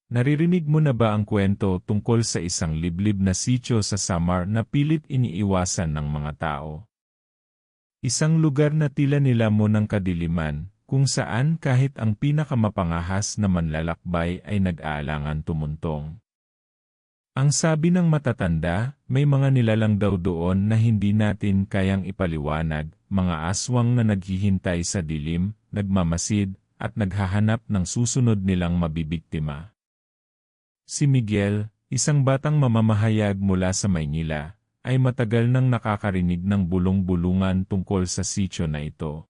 Naririnig mo na ba ang kwento tungkol sa isang liblib na sitio sa Samar na pilit iniiwasan ng mga tao? Isang lugar na tila nilamon ng kadiliman, kung saan kahit ang pinakamapangahas na manlalakbay ay nag-aalangan tumuntong. Ang sabi ng matatanda, may mga nilalang daw doon na hindi natin kayang ipaliwanag, mga aswang na naghihintay sa dilim, nagmamasid, at naghahanap ng susunod nilang mabibiktima. Si Miguel, isang batang mamamahayag mula sa Maynila, ay matagal nang nakakarinig ng bulong-bulungan tungkol sa sitio na ito.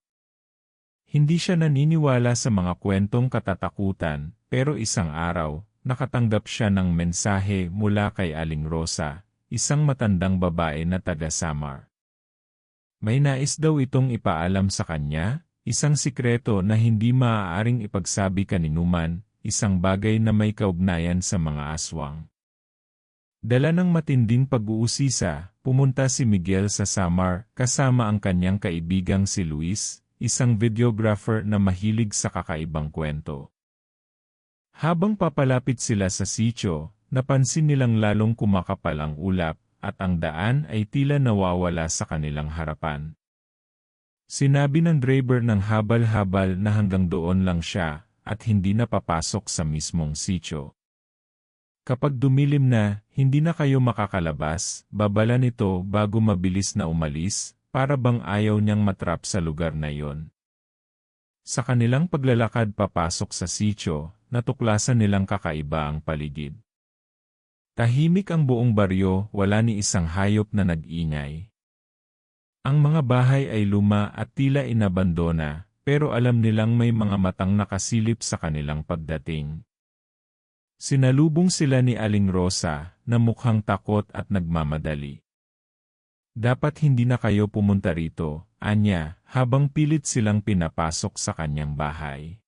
Hindi siya naniniwala sa mga kwentong katatakutan, pero isang araw, nakatanggap siya ng mensahe mula kay Aling Rosa, isang matandang babae na taga-Samar. May nais daw itong ipaalam sa kanya, isang sikreto na hindi maaaring ipagsabi kaninuman, isang bagay na may kaugnayan sa mga aswang. Dala ng matinding pag-uusisa, pumunta si Miguel sa Samar kasama ang kanyang kaibigang si Luis, isang videographer na mahilig sa kakaibang kwento. Habang papalapit sila sa sitio, napansin nilang lalong kumakapal ang ulap at ang daan ay tila nawawala sa kanilang harapan. Sinabi ng driver ng habal-habal na hanggang doon lang siya at hindi na papasok sa mismong sitio. Kapag dumilim na, hindi na kayo makakalabas, babala nito bago mabilis na umalis, para bang ayaw niyang matrap sa lugar na yon. Sa kanilang paglalakad papasok sa sitio, natuklasan nilang kakaiba ang paligid. Tahimik ang buong baryo, wala ni isang hayop na nag-ingay. Ang mga bahay ay luma at tila inabandona, pero alam nilang may mga matang nakasilip sa kanilang pagdating. Sinalubong sila ni Aling Rosa, na mukhang takot at nagmamadali. Dapat hindi na kayo pumunta rito, anya, habang pilit silang pinapasok sa kanyang bahay.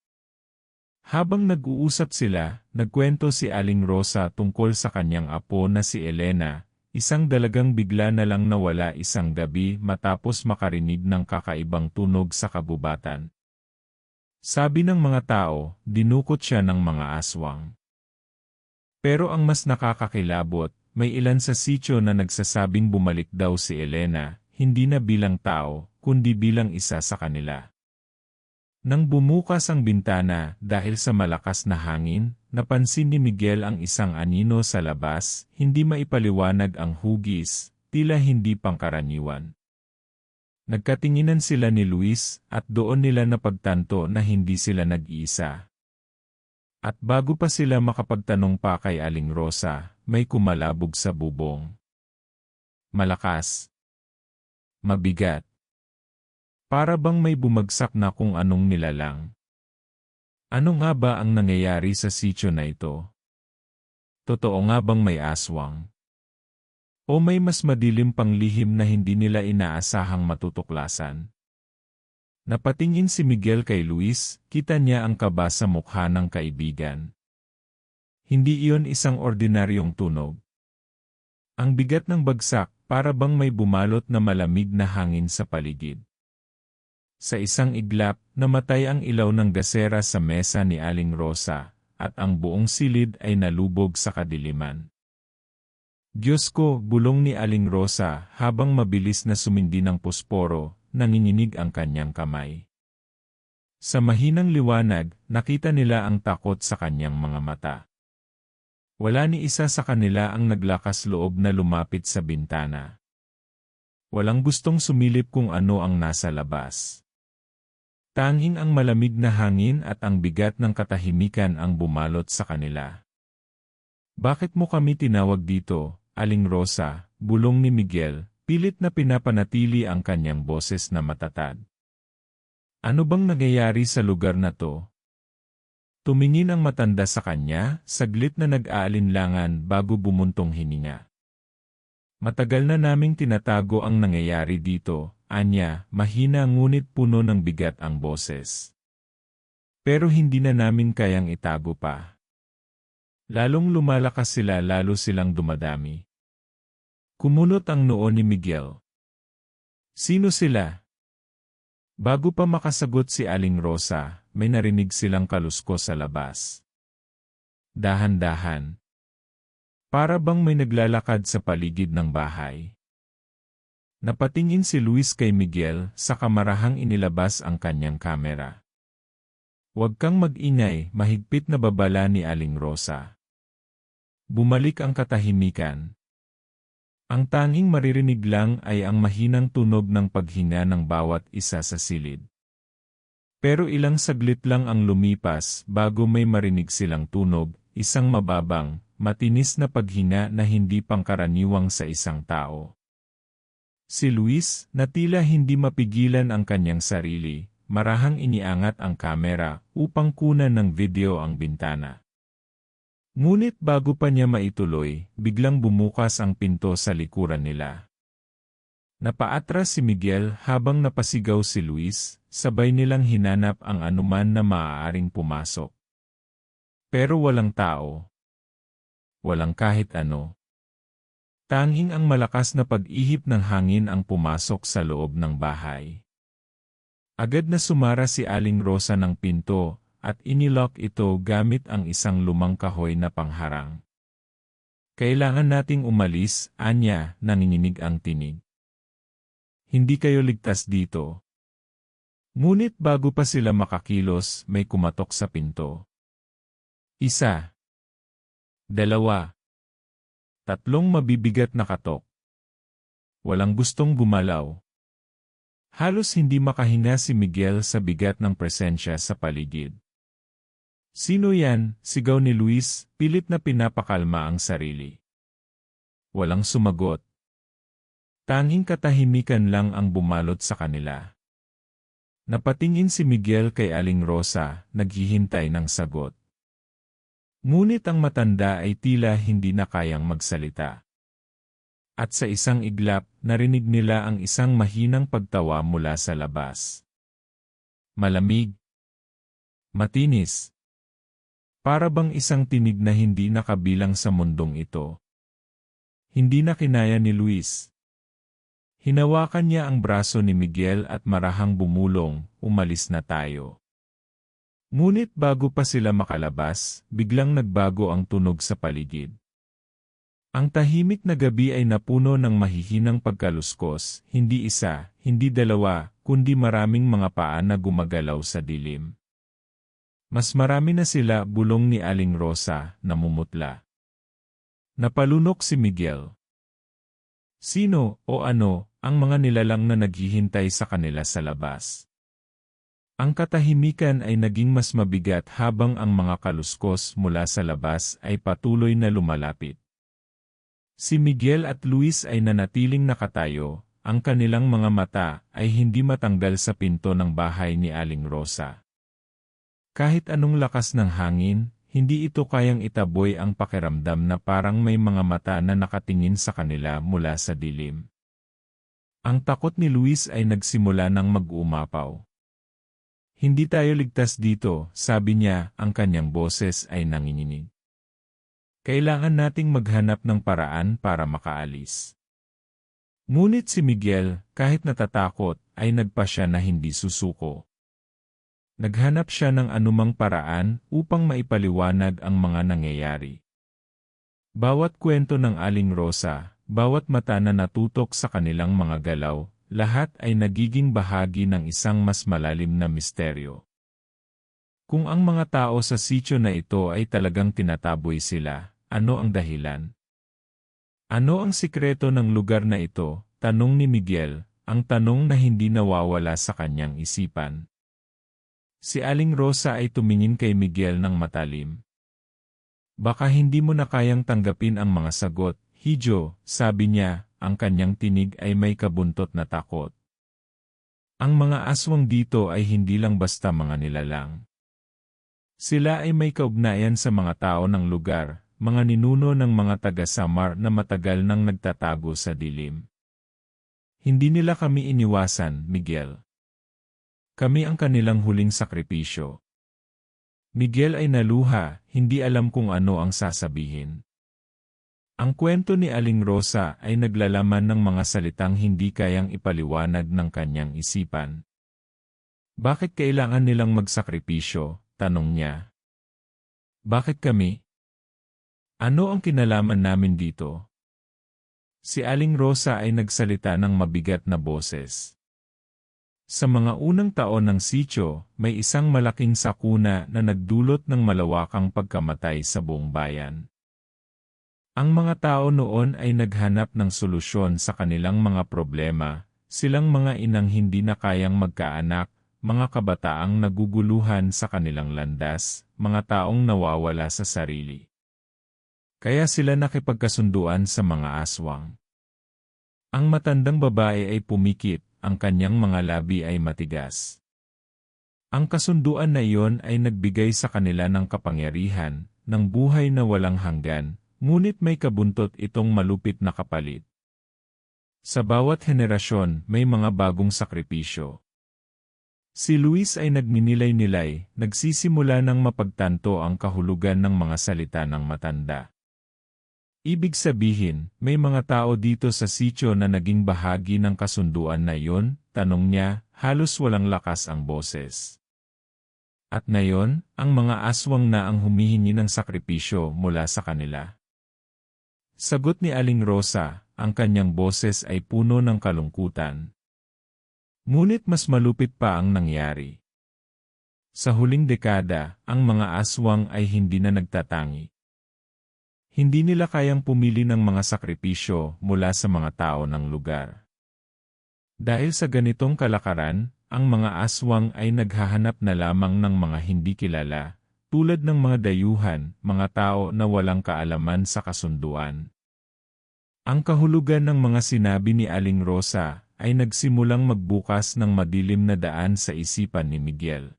Habang nag-uusap sila, nagkwento si Aling Rosa tungkol sa kanyang apo na si Elena, isang dalagang bigla na lang nawala isang gabi matapos makarinig ng kakaibang tunog sa kabubatan. Sabi ng mga tao, dinukot siya ng mga aswang. Pero ang mas nakakakilabot, may ilan sa sitio na nagsasabing bumalik daw si Elena, hindi na bilang tao, kundi bilang isa sa kanila. Nang bumukas ang bintana dahil sa malakas na hangin, napansin ni Miguel ang isang anino sa labas, hindi maipaliwanag ang hugis, tila hindi pangkaraniwan. Nagkatinginan sila ni Luis at doon nila napagtanto na hindi sila nag-iisa. At bago pa sila makapagtanong pa kay Aling Rosa, may kumalabog sa bubong. Malakas. Mabigat. Para bang may bumagsak na kung anong nilalang. Ano nga ba ang nangyayari sa sitio na ito? Totoo nga bang may aswang? O may mas madilim pang lihim na hindi nila inaasahang matutuklasan? Napatingin si Miguel kay Luis, kita niya ang kaba sa mukha ng kaibigan. Hindi iyon isang ordinaryong tunog. Ang bigat ng bagsak, para bang may bumalot na malamig na hangin sa paligid. Sa isang iglap, namatay ang ilaw ng gasera sa mesa ni Aling Rosa, at ang buong silid ay nalubog sa kadiliman. Diyos ko, bulong ni Aling Rosa habang mabilis na sumindi ng posporo, nanginginig ang kanyang kamay. Sa mahinang liwanag, nakita nila ang takot sa kanyang mga mata. Wala ni isa sa kanila ang naglakas loob na lumapit sa bintana. Walang gustong sumilip kung ano ang nasa labas. Tanging ang malamig na hangin at ang bigat ng katahimikan ang bumalot sa kanila. Bakit mo kami tinawag dito, Aling Rosa? Bulong ni Miguel, pilit na pinapanatili ang kanyang boses na matatag. Ano bang nangyayari sa lugar na to? Tumingin ang matanda sa kanya, saglit na nag-aalinlangan bago bumuntong hininga. Matagal na naming tinatago ang nangyayari dito, anya, mahina ngunit puno ng bigat ang boses. Pero hindi na namin kayang itago pa. Lalong lumalakas sila, lalo silang dumadami. Kumunot ang noo ni Miguel. Sino sila? Bago pa makasagot si Aling Rosa, may narinig silang kaluskos sa labas. Dahan-dahan. Para bang may naglalakad sa paligid ng bahay. Napatingin si Luis kay Miguel sa kamarahang inilabas ang kanyang kamera. "Huwag kang mag-ingay," mahigpit na babala ni Aling Rosa. Bumalik ang katahimikan. Ang tanging maririnig lang ay ang mahinang tunog ng paghinga ng bawat isa sa silid. Pero ilang saglit lang ang lumipas bago may marinig silang tunog, isang mababang, matinis na paghinga na hindi pangkaraniwang sa isang tao. Si Luis, na tila hindi mapigilan ang kanyang sarili, marahang iniangat ang kamera upang kunan ng video ang bintana. Ngunit bago pa niya maituloy, biglang bumukas ang pinto sa likuran nila. Napaatras si Miguel habang napasigaw si Luis, sabay nilang hinanap ang anuman na maaaring pumasok. Pero walang tao. Walang kahit ano. Tanging ang malakas na pag-ihip ng hangin ang pumasok sa loob ng bahay. Agad na sumara si Aling Rosa ng pinto at inilock ito gamit ang isang lumang kahoy na pangharang. "Kailangan nating umalis," anya, nanginginig ang tinig. "Hindi kayo ligtas dito." Ngunit bago pa sila makakilos, may kumatok sa pinto. Isa. Dalawa. Tatlong mabibigat na katok. Walang gustong gumalaw. Halos hindi makahinga si Miguel sa bigat ng presensya sa paligid. "Sino yan?" sigaw ni Luis, pilit na pinapakalma ang sarili. Walang sumagot. Tanging katahimikan lang ang bumalot sa kanila. Napatingin si Miguel kay Aling Rosa, naghihintay ng sagot. Ngunit ang matanda ay tila hindi na kayang magsalita. At sa isang iglap, narinig nila ang isang mahinang pagtawa mula sa labas. Malamig. Matinis. Para bang isang tinig na hindi nakabilang sa mundong ito. Hindi na kinaya ni Luis. Hinawakan niya ang braso ni Miguel at marahang bumulong, "Umalis na tayo." Ngunit bago pa sila makalabas, biglang nagbago ang tunog sa paligid. Ang tahimik na gabi ay napuno ng mahihinang pagkaluskos, hindi isa, hindi dalawa, kundi maraming mga paa na gumagalaw sa dilim. Mas marami na sila, bulong ni Aling Rosa, namumutla. Napalunok si Miguel. Sino o ano ang mga nilalang na naghihintay sa kanila sa labas? Ang katahimikan ay naging mas mabigat habang ang mga kaluskos mula sa labas ay patuloy na lumalapit. Si Miguel at Luis ay nanatiling nakatayo, ang kanilang mga mata ay hindi matanggal sa pinto ng bahay ni Aling Rosa. Kahit anong lakas ng hangin, hindi ito kayang itaboy ang pakiramdam na parang may mga mata na nakatingin sa kanila mula sa dilim. Ang takot ni Luis ay nagsimula ng mag-uumapaw. "Hindi tayo ligtas dito," sabi niya, ang kanyang boses ay nanginginig. "Kailangan nating maghanap ng paraan para makaalis." Ngunit si Miguel, kahit natatakot, ay nagpasya na hindi susuko. Naghanap siya ng anumang paraan upang maipaliwanag ang mga nangyayari. Bawat kwento ng Aling Rosa, bawat mata na natutok sa kanilang mga galaw, lahat ay nagiging bahagi ng isang mas malalim na misteryo. Kung ang mga tao sa sitio na ito ay talagang tinataboy sila, ano ang dahilan? Ano ang sikreto ng lugar na ito? Tanong ni Miguel, ang tanong na hindi nawawala sa kanyang isipan. Si Aling Rosa ay tumingin kay Miguel ng matalim. "Baka hindi mo na kayang tanggapin ang mga sagot, Hijo," sabi niya, ang kanyang tinig ay may kabuntot na takot. "Ang mga aswang dito ay hindi lang basta mga nilalang. Sila ay may kaugnayan sa mga tao ng lugar, mga ninuno ng mga taga-Samar na matagal nang nagtatago sa dilim. Hindi nila kami iniwasan, Miguel. Kami ang kanilang huling sakripisyo." Miguel ay naluha, hindi alam kung ano ang sasabihin. Ang kwento ni Aling Rosa ay naglalaman ng mga salitang hindi kayang ipaliwanag ng kanyang isipan. "Bakit kailangan nilang magsakripisyo?" tanong niya. "Bakit kami?" Ano ang kinalaman namin dito? Si Aling Rosa ay nagsalita ng mabigat na boses. Sa mga unang taon ng sityo, may isang malaking sakuna na nagdulot ng malawakang pagkamatay sa buong bayan. Ang mga tao noon ay naghanap ng solusyon sa kanilang mga problema, silang mga inang hindi na kayang magkaanak, mga kabataang naguguluhan sa kanilang landas, mga taong nawawala sa sarili. Kaya sila nakipagkasunduan sa mga aswang. Ang matandang babae ay pumikit, ang kanyang mga labi ay matigas. Ang kasunduan na iyon ay nagbigay sa kanila ng kapangyarihan, ng buhay na walang hanggan, ngunit may kabuntot itong malupit na kapalit. Sa bawat henerasyon, may mga bagong sakripisyo. Si Luis ay nagninilay-nilay, nagsisimula ng mapagtanto ang kahulugan ng mga salita ng matanda. Ibig sabihin, may mga tao dito sa sityo na naging bahagi ng kasunduan na iyon, tanong niya, halos walang lakas ang boses. At ngayon, ang mga aswang na ang humihingi ng sakripisyo mula sa kanila. Sagot ni Aling Rosa, ang kanyang boses ay puno ng kalungkutan. Ngunit mas malupit pa ang nangyari. Sa huling dekada, ang mga aswang ay hindi na nagtatangi. Hindi nila kayang pumili ng mga sakripisyo mula sa mga tao ng lugar. Dahil sa ganitong kalakaran, ang mga aswang ay naghahanap na lamang ng mga hindi kilala, tulad ng mga dayuhan, mga tao na walang kaalaman sa kasunduan. Ang kahulugan ng mga sinabi ni Aling Rosa ay nagsimulang magbukas ng madilim na daan sa isipan ni Miguel.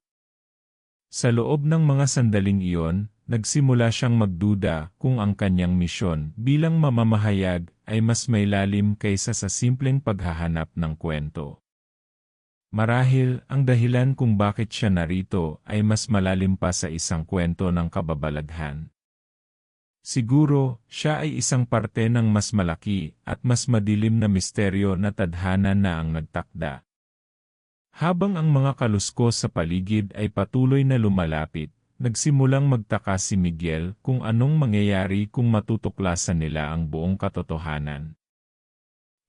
Sa loob ng mga sandaling iyon, nagsimula siyang magduda kung ang kanyang misyon bilang mamamahayag ay mas may lalim kaysa sa simpleng paghahanap ng kwento. Marahil, ang dahilan kung bakit siya narito ay mas malalim pa sa isang kwento ng kababalaghan. Siguro, siya ay isang parte ng mas malaki at mas madilim na misteryo na tadhana na ang nagtakda. Habang ang mga kaluskos sa paligid ay patuloy na lumalapit, nagsimulang magtaka si Miguel kung anong mangyayari kung matutuklasan nila ang buong katotohanan.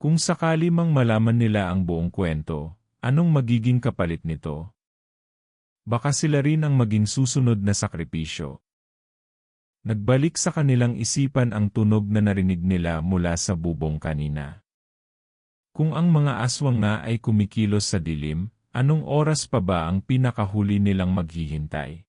Kung sakali mang malaman nila ang buong kwento, anong magiging kapalit nito? Baka sila rin ang maging susunod na sakripisyo. Nagbalik sa kanilang isipan ang tunog na narinig nila mula sa bubong kanina. Kung ang mga aswang nga ay kumikilos sa dilim, anong oras pa ba ang pinakahuli nilang maghihintay?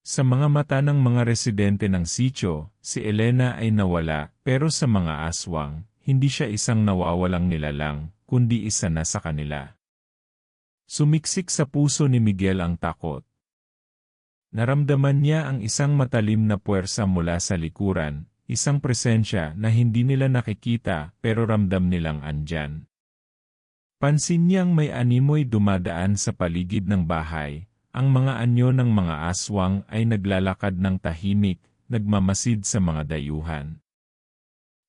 Sa mga mata ng mga residente ng sityo, si Elena ay nawala, pero sa mga aswang, hindi siya isang nawawalang nilalang, kundi isa na sa kanila. Sumiksik sa puso ni Miguel ang takot. Naramdaman niya ang isang matalim na puwersa mula sa likuran, isang presensya na hindi nila nakikita pero ramdam nilang andyan. Pansin niyang may animoy dumadaan sa paligid ng bahay, ang mga anyo ng mga aswang ay naglalakad ng tahimik, nagmamasid sa mga dayuhan.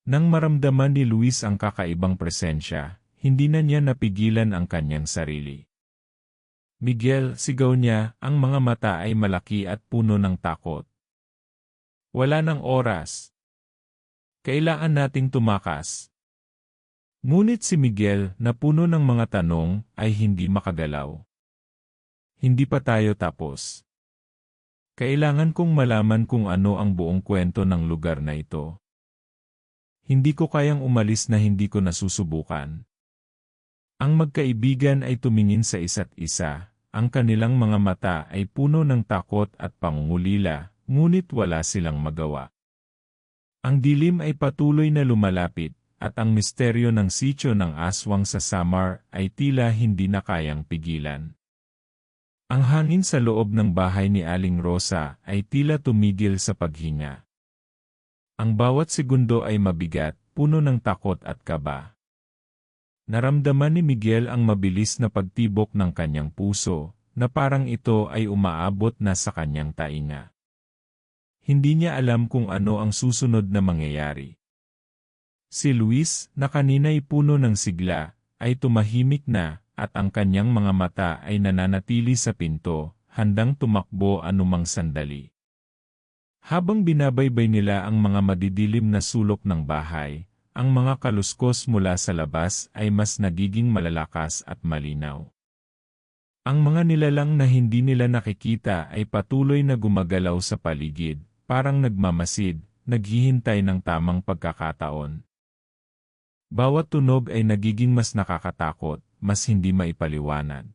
Nang maramdaman ni Luis ang kakaibang presensya, hindi na niya napigilan ang kanyang sarili. Miguel, sigaw niya, ang mga mata ay malaki at puno ng takot. Wala ng oras. Kailangan nating tumakas. Ngunit si Miguel, na puno ng mga tanong, ay hindi makagalaw. Hindi pa tayo tapos. Kailangan kong malaman kung ano ang buong kwento ng lugar na ito. Hindi ko kayang umalis na hindi ko nasusubukan. Ang magkaibigan ay tumingin sa isa't isa. Ang kanilang mga mata ay puno ng takot at pangungulila, ngunit wala silang magawa. Ang dilim ay patuloy na lumalapit, at ang misteryo ng sityo ng aswang sa Samar ay tila hindi na kayang pigilan. Ang hangin sa loob ng bahay ni Aling Rosa ay tila tumigil sa paghinga. Ang bawat segundo ay mabigat, puno ng takot at kaba. Naramdaman ni Miguel ang mabilis na pagtibok ng kanyang puso, na parang ito ay umaabot na sa kanyang tainga. Hindi niya alam kung ano ang susunod na mangyayari. Si Luis, na kanina'y puno ng sigla, ay tumahimik na, at ang kanyang mga mata ay nananatili sa pinto, handang tumakbo anumang sandali. Habang binabaybay nila ang mga madidilim na sulok ng bahay, ang mga kaluskos mula sa labas ay mas nagiging malalakas at malinaw. Ang mga nilalang na hindi nila nakikita ay patuloy na gumagalaw sa paligid, parang nagmamasid, naghihintay ng tamang pagkakataon. Bawat tunog ay nagiging mas nakakatakot, mas hindi maipaliwanag.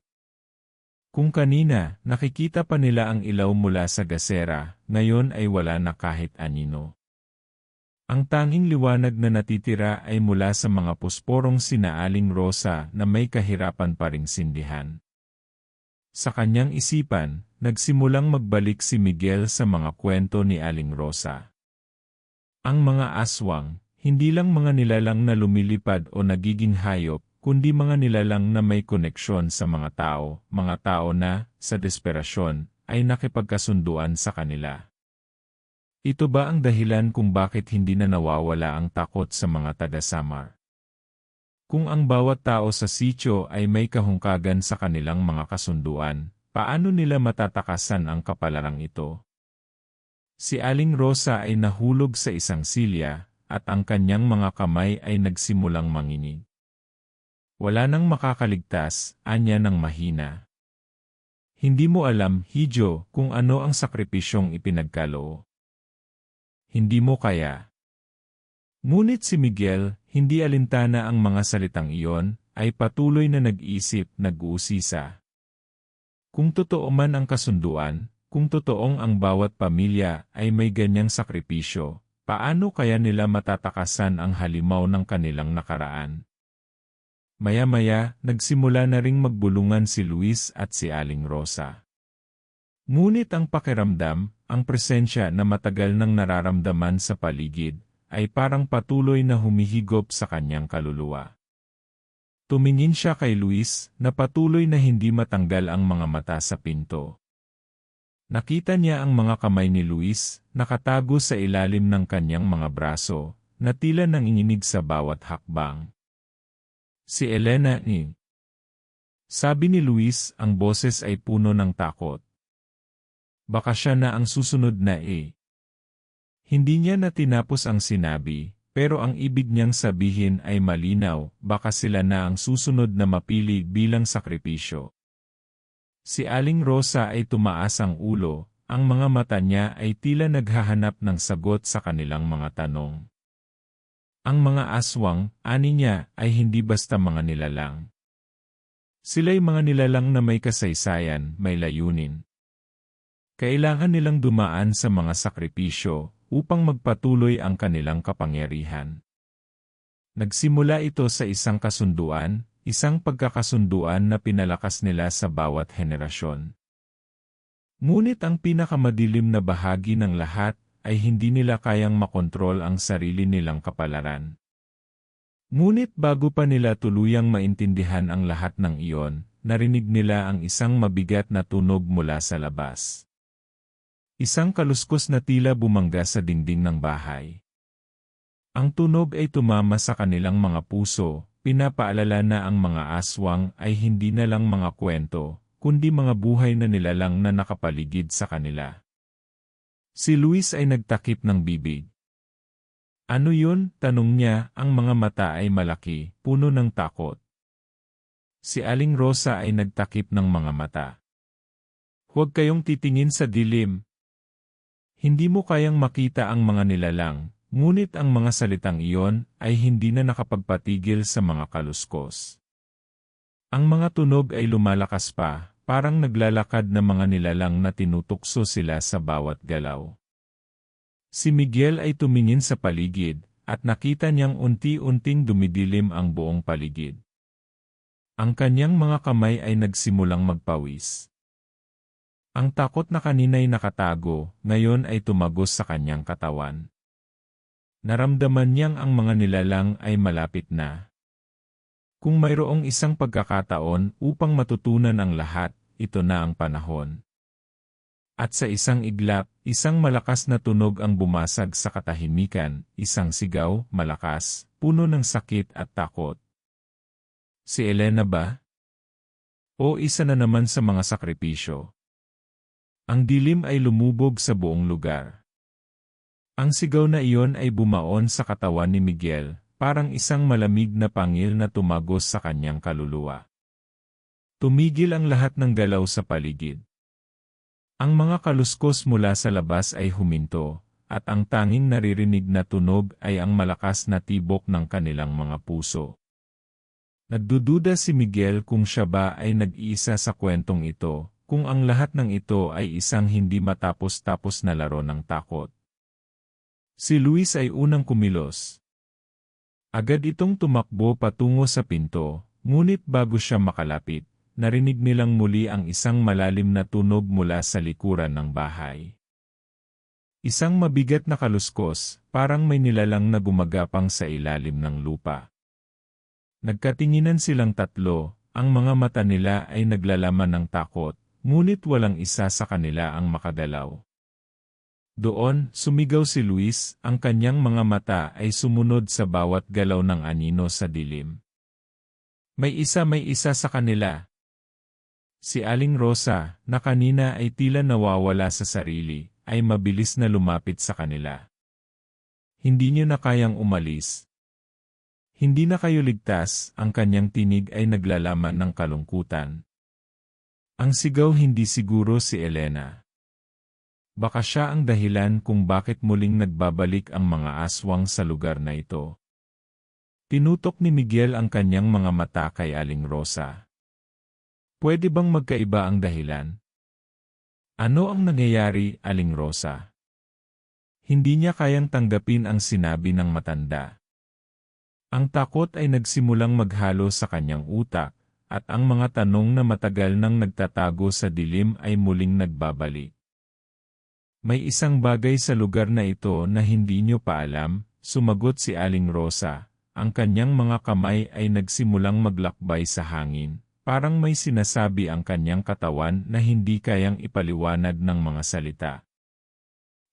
Kung kanina, nakikita pa nila ang ilaw mula sa gasera, ngayon ay wala na kahit anino. Ang tanging liwanag na natitira ay mula sa mga pusporong sinaaling Rosa na may kahirapan pa ring sindihan. Sa kanyang isipan, nagsimulang magbalik si Miguel sa mga kwento ni Aling Rosa. Ang mga aswang, hindi lang mga nilalang na lumilipad o nagiging hayop, kundi mga nilalang na may koneksyon sa mga tao na, sa desperasyon, ay nakipagkasunduan sa kanila. Ito ba ang dahilan kung bakit hindi na nawawala ang takot sa mga taga-Samar? Kung ang bawat tao sa sitio ay may kahungkagan sa kanilang mga kasunduan, paano nila matatakasan ang kapalarang ito? Si Aling Rosa ay nahulog sa isang silya, at ang kanyang mga kamay ay nagsimulang manginig. Wala nang makakaligtas, anya ng mahina. Hindi mo alam, Hijo, kung ano ang sakripisyong ipinagkaloob. Hindi mo kaya. Ngunit si Miguel, hindi alintana ang mga salitang iyon, ay patuloy na nag-isip, nag-uusisa. Kung totoo man ang kasunduan, kung totoong ang bawat pamilya ay may ganyang sakripisyo, paano kaya nila matatakasan ang halimaw ng kanilang nakaraan? Maya-maya, nagsimula na ring magbulungan si Luis at si Aling Rosa. Ngunit ang pakiramdam, ang presensya na matagal nang nararamdaman sa paligid, ay parang patuloy na humihigop sa kanyang kaluluwa. Tumingin siya kay Luis, na patuloy na hindi matanggal ang mga mata sa pinto. Nakita niya ang mga kamay ni Luis, nakatago sa ilalim ng kanyang mga braso, na tila nanginginig sa bawat hakbang. Si Elena ni. Sabi ni Luis, ang boses ay puno ng takot. Baka siya na ang susunod na Hindi niya na tinapos ang sinabi, pero ang ibig niyang sabihin ay malinaw, baka sila na ang susunod na mapili bilang sakripisyo. Si Aling Rosa ay tumaas ang ulo, ang mga mata niya ay tila naghahanap ng sagot sa kanilang mga tanong. Ang mga aswang, ani niya, ay hindi basta mga nilalang. Sila'y mga nilalang na may kasaysayan, may layunin. Kailangan nilang dumaan sa mga sakripisyo, upang magpatuloy ang kanilang kapangyarihan. Nagsimula ito sa isang kasunduan, isang pagkakasunduan na pinalakas nila sa bawat henerasyon. Ngunit ang pinakamadilim na bahagi ng lahat, ay hindi nila kayang makontrol ang sarili nilang kapalaran. Ngunit bago pa nila tuluyang maintindihan ang lahat ng iyon, narinig nila ang isang mabigat na tunog mula sa labas. Isang kaluskos na tila bumangga sa dingding ng bahay. Ang tunog ay tumama sa kanilang mga puso, pinapaalala na ang mga aswang ay hindi na lang mga kwento, kundi mga buhay na nilalang na nakapaligid sa kanila. Si Luis ay nagtakip ng bibig. Ano yun? Tanong niya, ang mga mata ay malaki, puno ng takot. Si Aling Rosa ay nagtakip ng mga mata. Huwag kayong titingin sa dilim. Hindi mo kayang makita ang mga nilalang, ngunit ang mga salitang iyon ay hindi na nakapagpatigil sa mga kaluskos. Ang mga tunog ay lumalakas pa, parang naglalakad na mga nilalang na tinutukso sila sa bawat galaw. Si Miguel ay tumingin sa paligid, at nakita niyang unti-unting dumidilim ang buong paligid. Ang kanyang mga kamay ay nagsimulang magpawis. Ang takot na kanina'y nakatago, ngayon ay tumagos sa kanyang katawan. Naramdaman niyang ang mga nilalang ay malapit na. Kung mayroong isang pagkakataon upang matutunan ang lahat, ito na ang panahon. At sa isang iglap, isang malakas na tunog ang bumasag sa katahimikan, isang sigaw, malakas, puno ng sakit at takot. Si Elena ba? O isa na naman sa mga sakripisyo? Ang dilim ay lumubog sa buong lugar. Ang sigaw na iyon ay bumaon sa katawan ni Miguel, parang isang malamig na pangil na tumagos sa kanyang kaluluwa. Tumigil ang lahat ng galaw sa paligid. Ang mga kaluskos mula sa labas ay huminto, at ang tanging naririnig na tunog ay ang malakas na tibok ng kanilang mga puso. Nagdududa si Miguel kung siya ba ay nag-iisa sa kwentong ito, kung ang lahat ng ito ay isang hindi matapos-tapos na laro ng takot. Si Luis ay unang kumilos. Agad itong tumakbo patungo sa pinto, ngunit bago siya makalapit, narinig nilang muli ang isang malalim na tunog mula sa likuran ng bahay. Isang mabigat na kaluskos, parang may nilalang na gumagapang sa ilalim ng lupa. Nagkatinginan silang tatlo, ang mga mata nila ay naglalaman ng takot, ngunit walang isa sa kanila ang makagalaw. Doon, sumigaw si Luis, ang kanyang mga mata ay sumunod sa bawat galaw ng anino sa dilim. May isa sa kanila. Si Aling Rosa, na kanina ay tila nawawala sa sarili, ay mabilis na lumapit sa kanila. Hindi niyo na kayang umalis. Hindi na kayo ligtas, ang kanyang tinig ay naglalaman ng kalungkutan. Ang sigaw hindi siguro si Elena. Baka siya ang dahilan kung bakit muling nagbabalik ang mga aswang sa lugar na ito. Tinutok ni Miguel ang kanyang mga mata kay Aling Rosa. Pwede bang magkaiba ang dahilan? Ano ang nangyayari, Aling Rosa? Hindi niya kayang tanggapin ang sinabi ng matanda. Ang takot ay nagsimulang maghalo sa kanyang utak, at ang mga tanong na matagal nang nagtatago sa dilim ay muling nagbabalik. May isang bagay sa lugar na ito na hindi niyo pa alam, sumagot si Aling Rosa. Ang kanyang mga kamay ay nagsimulang maglakbay sa hangin, parang may sinasabi ang kanyang katawan na hindi kayang ipaliwanag ng mga salita.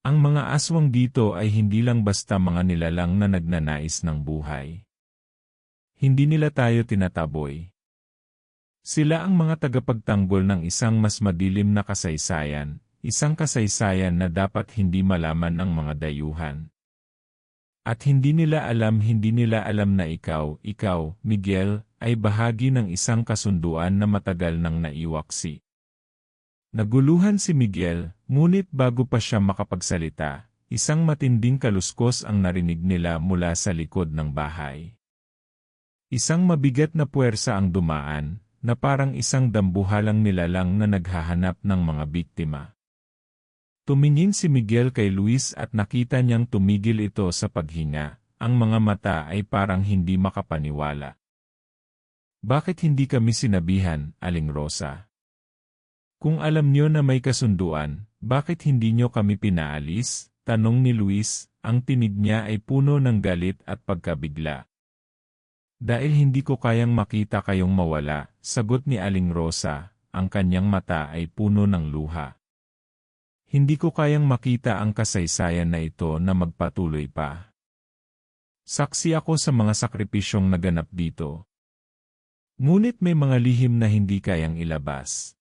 Ang mga aswang dito ay hindi lang basta mga nilalang na nagnanais ng buhay. Hindi nila tayo tinataboy. Sila ang mga tagapagtanggol ng isang mas madilim na kasaysayan. Isang kasaysayan na dapat hindi malaman ng mga dayuhan. At hindi nila alam na ikaw, Miguel, ay bahagi ng isang kasunduan na matagal nang naiwaksi. Naguluhan si Miguel, ngunit bago pa siya makapagsalita, isang matinding kaluskos ang narinig nila mula sa likod ng bahay. Isang mabigat na puwersa ang dumaan, na parang isang dambuhalang nilalang na naghahanap ng mga biktima. Tumingin si Miguel kay Luis at nakita niyang tumigil ito sa paghinga, ang mga mata ay parang hindi makapaniwala. Bakit hindi kami sinabihan, Aling Rosa? Kung alam niyo na may kasunduan, bakit hindi niyo kami pinaalis? Tanong ni Luis, ang tinig niya ay puno ng galit at pagkabigla. Dahil hindi ko kayang makita kayong mawala, sagot ni Aling Rosa, ang kanyang mata ay puno ng luha. Hindi ko kayang makita ang kasaysayan na ito na magpatuloy pa. Saksi ako sa mga sakripisyong naganap dito. Ngunit may mga lihim na hindi kayang ilabas.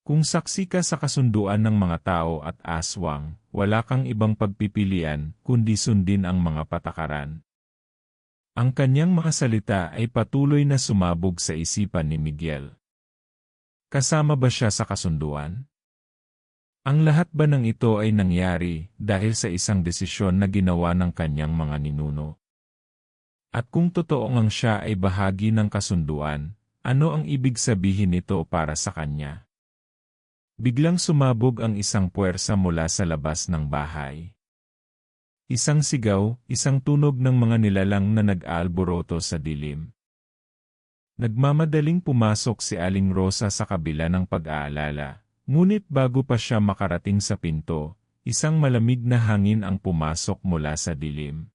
Kung saksi ka sa kasunduan ng mga tao at aswang, wala kang ibang pagpipilian kundi sundin ang mga patakaran. Ang kanyang mga salita ay patuloy na sumabog sa isipan ni Miguel. Kasama ba siya sa kasunduan? Ang lahat ba ng ito ay nangyari dahil sa isang desisyon na ginawa ng kanyang mga ninuno? At kung totoo ngang siya ay bahagi ng kasunduan, ano ang ibig sabihin nito para sa kanya? Biglang sumabog ang isang puwersa mula sa labas ng bahay. Isang sigaw, isang tunog ng mga nilalang na nag-aalboroto sa dilim. Nagmamadaling pumasok si Aling Rosa sa kabila ng pag-aalala. Ngunit bago pa siya makarating sa pinto, isang malamig na hangin ang pumasok mula sa dilim.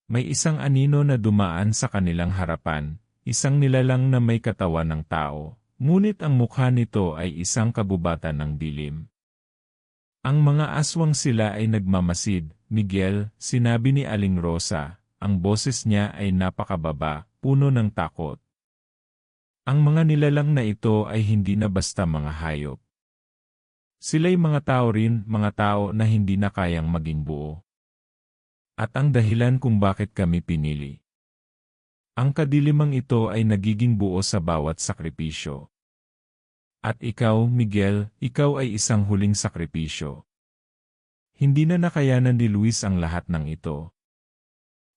May isang anino na dumaan sa kanilang harapan, isang nilalang na may katawan ng tao, ngunit ang mukha nito ay isang kagubatan ng dilim. Ang mga aswang sila ay nagmamasid, Miguel, sinabi ni Aling Rosa, ang boses niya ay napakababa, puno ng takot. Ang mga nilalang na ito ay hindi na basta mga hayop. Sila'y mga tao rin, mga tao na hindi na kayang maging buo. At ang dahilan kung bakit kami pinili. Ang kadilimang ito ay nagiging buo sa bawat sakripisyo. At ikaw, Miguel, ikaw ay isang huling sakripisyo. Hindi na nakayanan ni Luis ang lahat ng ito.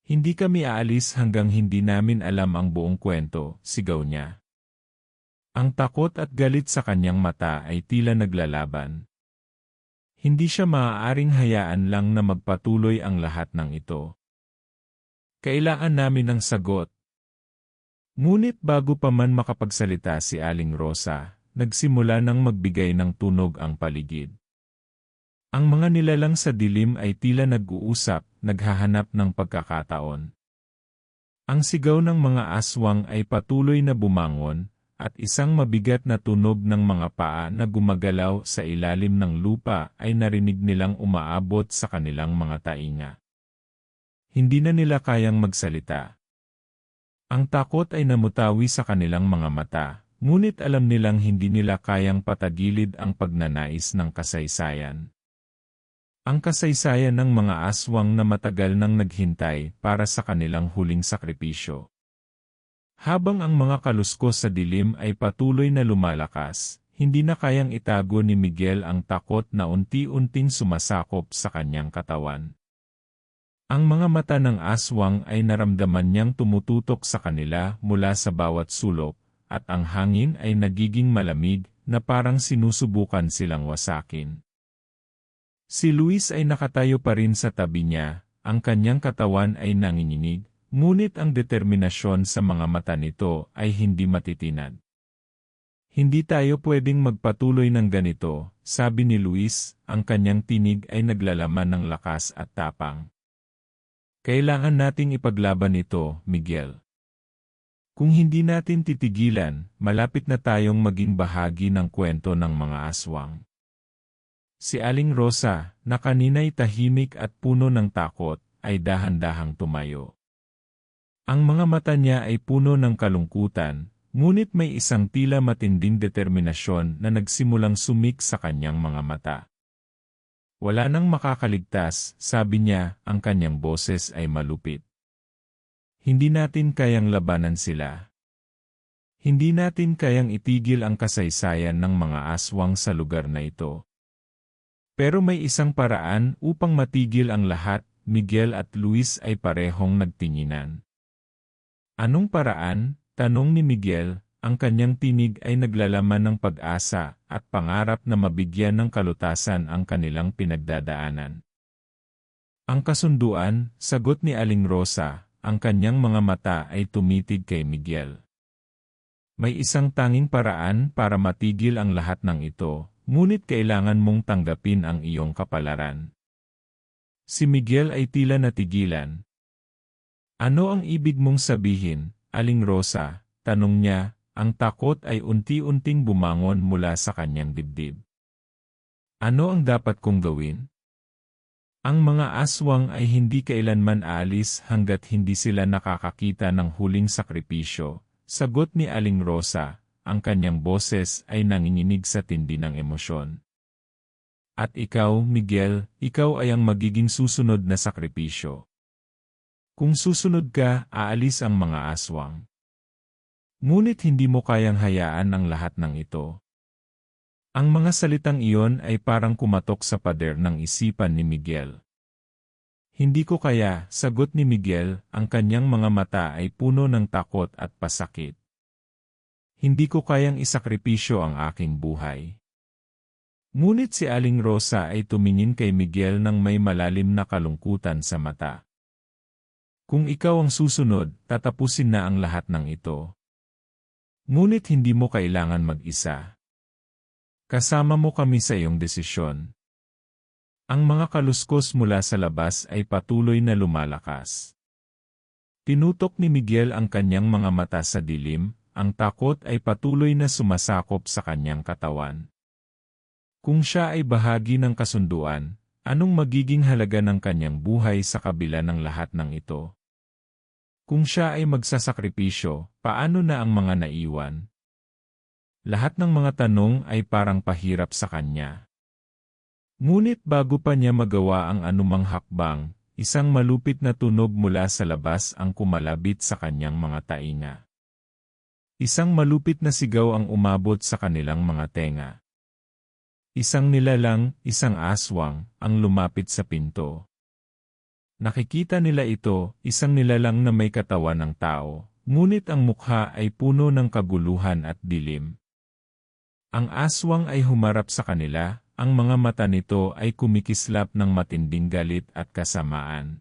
Hindi kami aalis hanggang hindi namin alam ang buong kwento, sigaw niya. Ang takot at galit sa kanyang mata ay tila naglalaban. Hindi siya maaaring hayaan lang na magpatuloy ang lahat ng ito. Kailangan namin ng sagot. Ngunit bago pa man makapagsalita si Aling Rosa, nagsimula nang magbigay ng tunog ang paligid. Ang mga nilalang sa dilim ay tila nag-uusap, naghahanap ng pagkakataon. Ang sigaw ng mga aswang ay patuloy na bumangon, at isang mabigat na tunog ng mga paa na gumagalaw sa ilalim ng lupa ay narinig nilang umaabot sa kanilang mga tainga. Hindi na nila kayang magsalita. Ang takot ay namutawi sa kanilang mga mata, ngunit alam nilang hindi nila kayang patagilid ang pagnanais ng kasaysayan. Ang kasaysayan ng mga aswang na matagal nang naghintay para sa kanilang huling sakripisyo. Habang ang mga kaluskos sa dilim ay patuloy na lumalakas, hindi na kayang itago ni Miguel ang takot na unti-unting sumasakop sa kanyang katawan. Ang mga mata ng aswang ay naramdaman niyang tumututok sa kanila mula sa bawat sulok, at ang hangin ay nagiging malamig na parang sinusubukan silang wasakin. Si Luis ay nakatayo pa rin sa tabi niya, ang kanyang katawan ay nanginginig, ngunit ang determinasyon sa mga mata nito ay hindi matitinag. Hindi tayo pwedeng magpatuloy ng ganito, sabi ni Luis, ang kanyang tinig ay naglalaman ng lakas at tapang. Kailangan nating ipaglaban ito, Miguel. Kung hindi natin titigilan, malapit na tayong maging bahagi ng kwento ng mga aswang. Si Aling Rosa, na kanina'y tahimik at puno ng takot, ay dahan-dahang tumayo. Ang mga mata niya ay puno ng kalungkutan, ngunit may isang tila matinding determinasyon na nagsimulang sumik sa kanyang mga mata. Wala nang makakaligtas, sabi niya, ang kanyang boses ay malupit. Hindi natin kayang labanan sila. Hindi natin kayang itigil ang kasaysayan ng mga aswang sa lugar na ito. Pero may isang paraan upang matigil ang lahat, Miguel at Luis ay parehong nagtinginan. Anong paraan? Tanong ni Miguel, ang kanyang tinig ay naglalaman ng pag-asa at pangarap na mabigyan ng kalutasan ang kanilang pinagdadaanan. Ang kasunduan, sagot ni Aling Rosa, ang kanyang mga mata ay tumitig kay Miguel. May isang tanging paraan para matigil ang lahat ng ito. Ngunit kailangan mong tanggapin ang iyong kapalaran. Si Miguel ay tila natigilan. Ano ang ibig mong sabihin, Aling Rosa? Tanong niya, ang takot ay unti-unting bumangon mula sa kanyang dibdib. Ano ang dapat kong gawin? Ang mga aswang ay hindi kailanman aalis hanggat hindi sila nakakakita ng huling sakripisyo, sagot ni Aling Rosa. Ang kanyang boses ay nanginginig sa tindi ng emosyon. At ikaw, Miguel, ikaw ay ang magiging susunod na sakripisyo. Kung susunod ka, aalis ang mga aswang. Ngunit hindi mo kayang hayaan ang lahat ng ito. Ang mga salitang iyon ay parang kumatok sa pader ng isipan ni Miguel. Hindi ko kaya, sagot ni Miguel, ang kanyang mga mata ay puno ng takot at pasakit. Hindi ko kayang isakripisyo ang aking buhay. Ngunit si Aling Rosa ay tumingin kay Miguel ng may malalim na kalungkutan sa mata. Kung ikaw ang susunod, tatapusin na ang lahat ng ito. Ngunit hindi mo kailangan mag-isa. Kasama mo kami sa iyong desisyon. Ang mga kaluskos mula sa labas ay patuloy na lumalakas. Tinutok ni Miguel ang kanyang mga mata sa dilim. Ang takot ay patuloy na sumasakop sa kanyang katawan. Kung siya ay bahagi ng kasunduan, anong magiging halaga ng kanyang buhay sa kabila ng lahat ng ito? Kung siya ay magsasakripisyo, paano na ang mga naiwan? Lahat ng mga tanong ay parang pahirap sa kanya. Ngunit bago pa niya magawa ang anumang hakbang, isang malupit na tunog mula sa labas ang kumalabit sa kanyang mga tainga. Isang malupit na sigaw ang umabot sa kanilang mga tenga. Isang nilalang, isang aswang, ang lumapit sa pinto. Nakikita nila ito, isang nilalang na may katawan ng tao, ngunit ang mukha ay puno ng kaguluhan at dilim. Ang aswang ay humarap sa kanila, ang mga mata nito ay kumikislap ng matinding galit at kasamaan.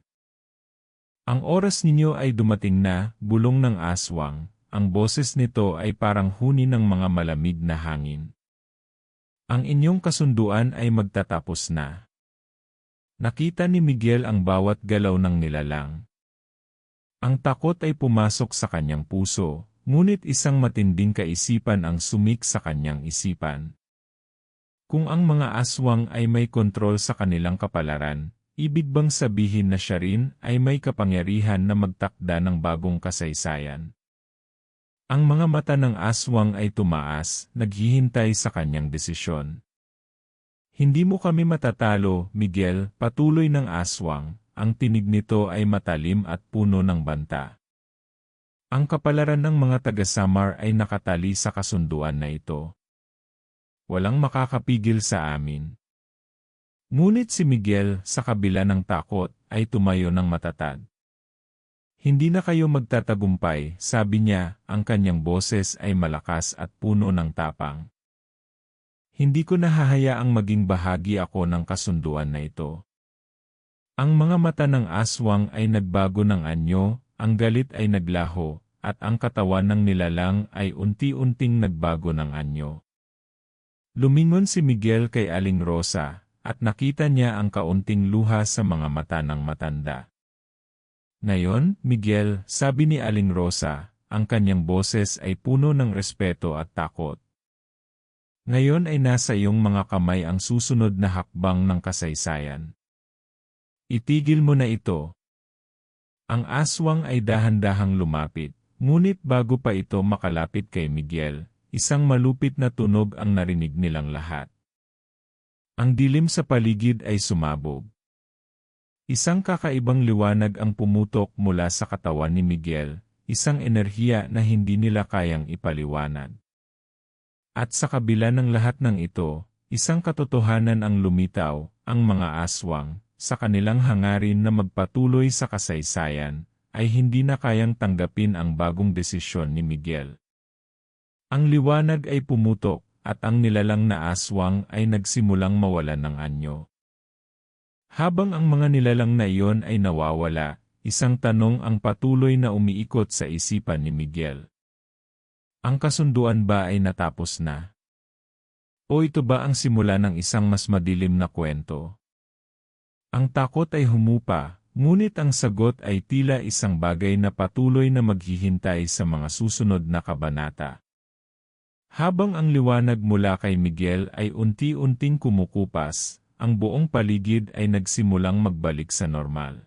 Ang oras ninyo ay dumating na, bulong ng aswang, ang boses nito ay parang huni ng mga malamig na hangin. Ang inyong kasunduan ay magtatapos na. Nakita ni Miguel ang bawat galaw ng nilalang. Ang takot ay pumasok sa kanyang puso, ngunit isang matinding kaisipan ang sumik sa kanyang isipan. Kung ang mga aswang ay may kontrol sa kanilang kapalaran, ibig bang sabihin na siya rin ay may kapangyarihan na magtakda ng bagong kasaysayan? Ang mga mata ng aswang ay tumaas, naghihintay sa kanyang desisyon. Hindi mo kami matatalo, Miguel, patuloy ng aswang, ang tinig nito ay matalim at puno ng banta. Ang kapalaran ng mga taga-Samar ay nakatali sa kasunduan na ito. Walang makakapigil sa amin. Ngunit si Miguel, sa kabila ng takot, ay tumayo ng matatag. Hindi na kayo magtatagumpay, sabi niya, ang kanyang boses ay malakas at puno ng tapang. Hindi ko nahahayaang maging bahagi ako ng kasunduan na ito. Ang mga mata ng aswang ay nagbago ng anyo, ang galit ay naglaho, at ang katawan ng nilalang ay unti-unting nagbago ng anyo. Lumingon si Miguel kay Aling Rosa, at nakita niya ang kaunting luha sa mga mata ng matanda. Ngayon, Miguel, sabi ni Aling Rosa, ang kanyang boses ay puno ng respeto at takot. Ngayon ay nasa iyong mga kamay ang susunod na hakbang ng kasaysayan. Itigil mo na ito. Ang aswang ay dahan-dahang lumapit, ngunit bago pa ito makalapit kay Miguel, isang malupit na tunog ang narinig nilang lahat. Ang dilim sa paligid ay sumabog. Isang kakaibang liwanag ang pumutok mula sa katawan ni Miguel, isang enerhiya na hindi nila kayang ipaliwanag. At sa kabila ng lahat ng ito, isang katotohanan ang lumitaw, ang mga aswang, sa kanilang hangarin na magpatuloy sa kasaysayan, ay hindi na kayang tanggapin ang bagong desisyon ni Miguel. Ang liwanag ay pumutok, at ang nilalang na aswang ay nagsimulang mawalan ng anyo. Habang ang mga nilalang na iyon ay nawawala, isang tanong ang patuloy na umiikot sa isipan ni Miguel. Ang kasunduan ba ay natapos na? O ito ba ang simula ng isang mas madilim na kwento? Ang takot ay humupa, ngunit ang sagot ay tila isang bagay na patuloy na maghihintay sa mga susunod na kabanata. Habang ang liwanag mula kay Miguel ay unti-unting kumukupas, ang buong paligid ay nagsimulang magbalik sa normal.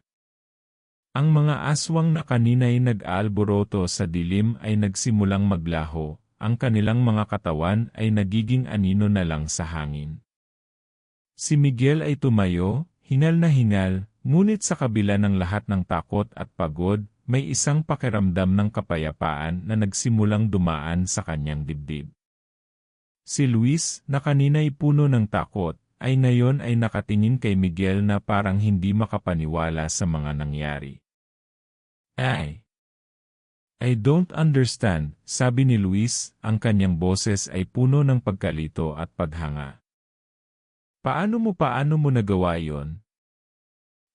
Ang mga aswang na kanina'y nag-aalboroto sa dilim ay nagsimulang maglaho, ang kanilang mga katawan ay nagiging anino na lang sa hangin. Si Miguel ay tumayo, hingal na hingal, ngunit sa kabila ng lahat ng takot at pagod, may isang pakiramdam ng kapayapaan na nagsimulang dumaan sa kanyang dibdib. Si Luis, na kanina'y puno ng takot, ay ngayon ay nakatingin kay Miguel na parang hindi makapaniwala sa mga nangyari. I don't understand, sabi ni Luis, ang kanyang boses ay puno ng pagkalito at paghanga. Paano mo nagawa yon?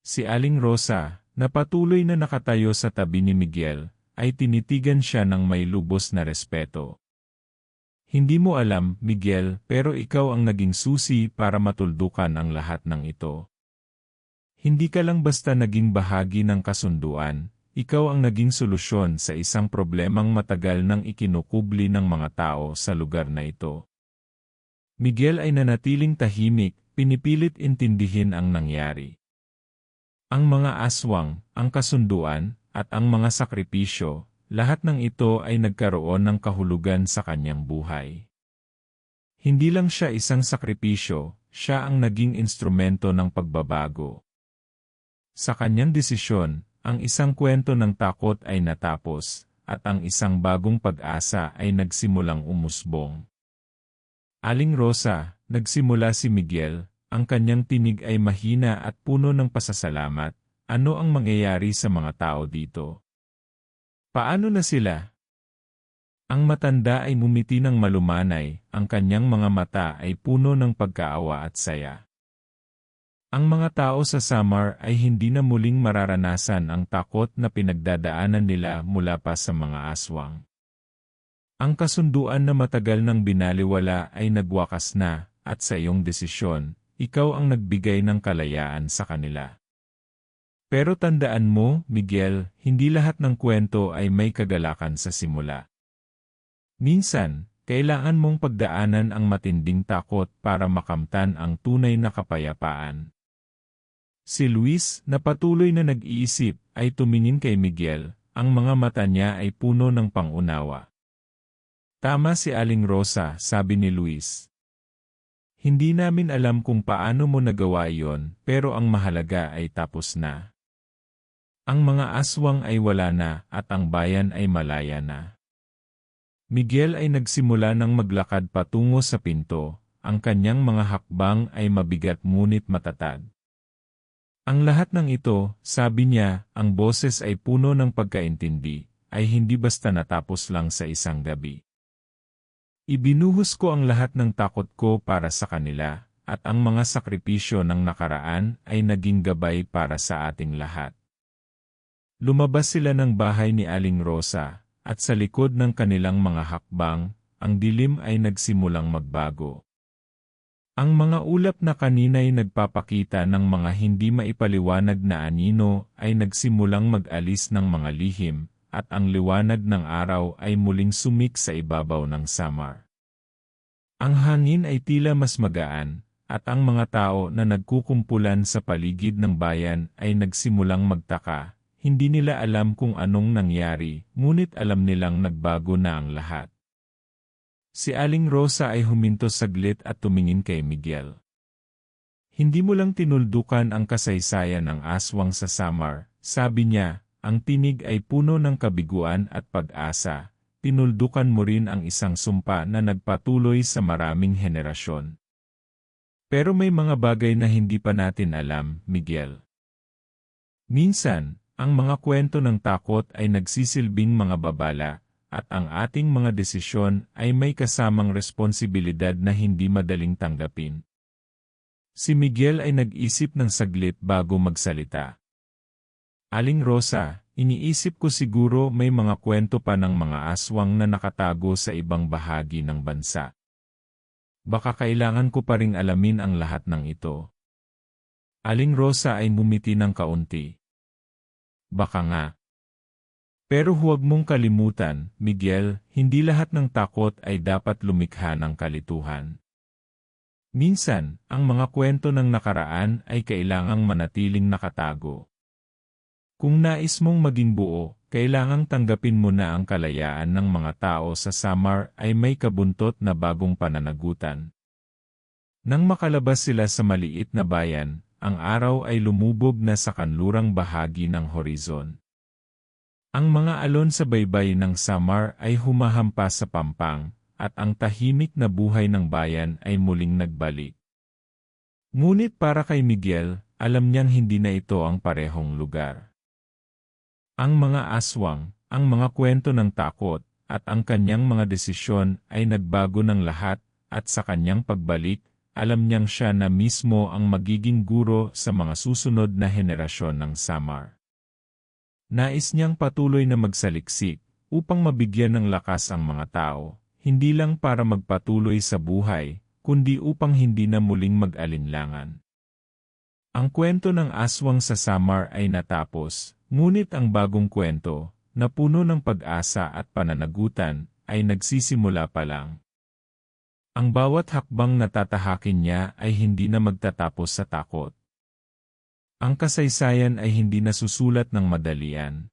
Si Aling Rosa, na patuloy na nakatayo sa tabi ni Miguel, ay tinitigan siya ng may lubos na respeto. Hindi mo alam, Miguel, pero ikaw ang naging susi para matuldukan ang lahat ng ito. Hindi ka lang basta naging bahagi ng kasunduan, ikaw ang naging solusyon sa isang problemang matagal nang ikinukubli ng mga tao sa lugar na ito. Miguel ay nanatiling tahimik, pinipilit intindihin ang nangyari. Ang mga aswang, ang kasunduan, at ang mga sakripisyo, lahat ng ito ay nagkaroon ng kahulugan sa kanyang buhay. Hindi lang siya isang sakripisyo, siya ang naging instrumento ng pagbabago. Sa kanyang desisyon, ang isang kwento ng takot ay natapos, at ang isang bagong pag-asa ay nagsimulang umusbong. Aling Rosa, nagsimula si Miguel, ang kanyang tinig ay mahina at puno ng pasasalamat. Ano ang mangyayari sa mga tao dito? Paano na sila? Ang matanda ay ngumiti ng malumanay, ang kanyang mga mata ay puno ng pagkaawa at saya. Ang mga tao sa Samar ay hindi na muling mararanasan ang takot na pinagdadaanan nila mula pa sa mga aswang. Ang kasunduan na matagal nang binaliwala ay nagwakas na, at sa iyong desisyon, ikaw ang nagbigay ng kalayaan sa kanila. Pero tandaan mo, Miguel, hindi lahat ng kwento ay may kagalakan sa simula. Minsan, kailangan mong pagdaanan ang matinding takot para makamtan ang tunay na kapayapaan. Si Luis, na patuloy na nag-iisip, ay tumingin kay Miguel, ang mga mata niya ay puno ng pangunawa. Tama si Aling Rosa, sabi ni Luis. Hindi namin alam kung paano mo nagawa iyon, pero ang mahalaga ay tapos na. Ang mga aswang ay wala na, at ang bayan ay malaya na. Miguel ay nagsimula ng maglakad patungo sa pinto, ang kanyang mga hakbang ay mabigat ngunit matatag. Ang lahat ng ito, sabi niya, ang boses ay puno ng pagkaintindi, ay hindi basta natapos lang sa isang gabi. Ibinuhos ko ang lahat ng takot ko para sa kanila, at ang mga sakripisyo ng nakaraan ay naging gabay para sa ating lahat. Lumabas sila ng bahay ni Aling Rosa, at sa likod ng kanilang mga hakbang, ang dilim ay nagsimulang magbago. Ang mga ulap na kanina'y nagpapakita ng mga hindi maipaliwanag na anino ay nagsimulang mag-alis ng mga lihim, at ang liwanag ng araw ay muling sumik sa ibabaw ng Samar. Ang hangin ay tila mas magaan, at ang mga tao na nagkukumpulan sa paligid ng bayan ay nagsimulang magtaka. Hindi nila alam kung anong nangyari, ngunit alam nilang nagbago na ang lahat. Si Aling Rosa ay huminto saglit at tumingin kay Miguel. Hindi mo lang tinuldukan ang kasaysayan ng aswang sa Samar, sabi niya, ang tinig ay puno ng kabiguan at pag-asa, tinuldukan mo rin ang isang sumpa na nagpatuloy sa maraming henerasyon. Pero may mga bagay na hindi pa natin alam, Miguel. Minsan, ang mga kwento ng takot ay nagsisilbing mga babala, at ang ating mga desisyon ay may kasamang responsibilidad na hindi madaling tanggapin. Si Miguel ay nag-isip ng saglit bago magsalita. Aling Rosa, iniisip ko siguro may mga kwento pa ng mga aswang na nakatago sa ibang bahagi ng bansa. Baka kailangan ko pa ring alamin ang lahat ng ito. Aling Rosa ay ngumiti ng kaunti. Baka nga. Pero huwag mong kalimutan, Miguel, hindi lahat ng takot ay dapat lumikha ng kalituhan. Minsan, ang mga kwento ng nakaraan ay kailangang manatiling nakatago. Kung nais mong maging buo, kailangang tanggapin mo na ang kalayaan ng mga tao sa Samar ay may kabuntot na bagong pananagutan. Nang makalabas sila sa maliit na bayan, ang araw ay lumubog na sa kanlurang bahagi ng horizon. Ang mga alon sa baybay ng Samar ay humahampas sa pampang, at ang tahimik na buhay ng bayan ay muling nagbalik. Ngunit para kay Miguel, alam niyang hindi na ito ang parehong lugar. Ang mga aswang, ang mga kwento ng takot, at ang kanyang mga desisyon ay nagbago ng lahat, at sa kanyang pagbalik, alam niyang siya na mismo ang magiging guro sa mga susunod na henerasyon ng Samar. Nais niyang patuloy na magsaliksik, upang mabigyan ng lakas ang mga tao, hindi lang para magpatuloy sa buhay, kundi upang hindi na muling mag-alinlangan. Ang kwento ng aswang sa Samar ay natapos, ngunit ang bagong kwento, na puno ng pag-asa at pananagutan, ay nagsisimula pa lang. Ang bawat hakbang na tatahakin niya ay hindi na magtatapos sa takot. Ang kasaysayan ay hindi nasusulat ng madalian.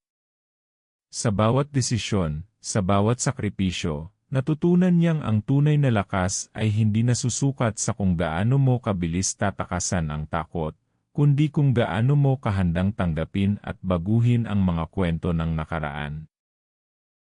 Sa bawat desisyon, sa bawat sakripisyo, Natutunan niyang ang tunay na lakas ay hindi nasusukat sa kung gaano mo kabilis tatakasan ang takot, kundi kung gaano mo kahandang tanggapin at baguhin ang mga kwento ng nakaraan.